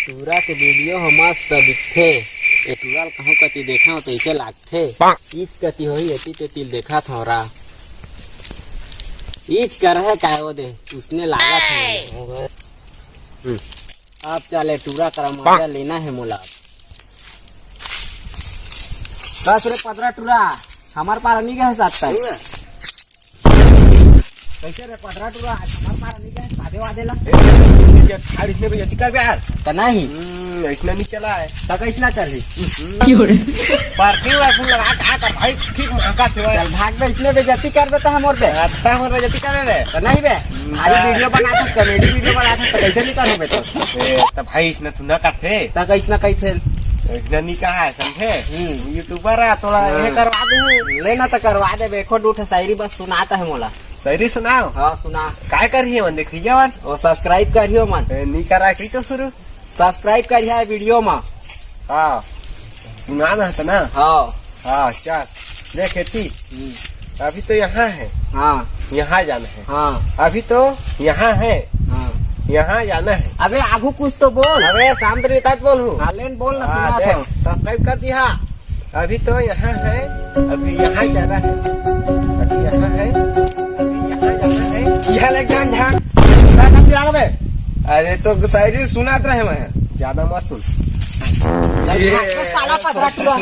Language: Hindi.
टूरा के वीडियो हम मस्त दिखे। ए टूरा कहूँ कति देखा तो इसे लागथे ईद कति होई एती तेतिल देखा थोड़ा ईद कर है काय वो दे उसने लागा था। अब चले टूरा कर मजा लेना है मोला। बस रे 15 टूरा हमार पार नहीं गए साथ है कैसे रे 15 टूरा हमार पार नहीं गए सादे वादे ला इसने भी जति कर यार तो नहीं इसने नहीं चला है तो कैसना चल पार्किंग वार्किंग लगा का कर भाई ठीक महंगा थे चल भाग में इसने बेइज्जती कर देता है मोर पे अच्छा हमर बेइज्जती करे रे तो नहीं बे खाली वीडियो बनाता कॉमेडी वीडियो बनाता तो कैसे नहीं करो बे तो भाई इसने तू ना करते तो कैसना कैसे इसने नहीं कहा है समझे यूट्यूबर है थोड़ा ये करवा दे लेना तो करवा दे बेखो दूठे शायरी बस सुनाता है मोला शायरी सुनाओ हाँ सुना काय करिए मन देखिए मन और सब्सक्राइब करियो मन नहीं करा की तो शुरू सब्सक्राइब करिए वीडियो में हाँ सुनाना है ना हाँ हाँ चल देख खेती अभी तो यहाँ है हाँ यहाँ जाना है हाँ अभी तो यहाँ है हाँ यहाँ जाना है अबे आगू कुछ तो बोल अबे शाम तक तक बोलूँ हाँ लेन बोल ना सुना तो सब्सक्राइब कर दिया अभी तो यहाँ है अभी यहाँ जाना है अभी यहाँ है अभी यहाँ जाना है यह लग ध्यान क्या कर दिया बे अरे तो शायरी सुनात रहे मैं ज्यादा मत सुन साला 15 टूरा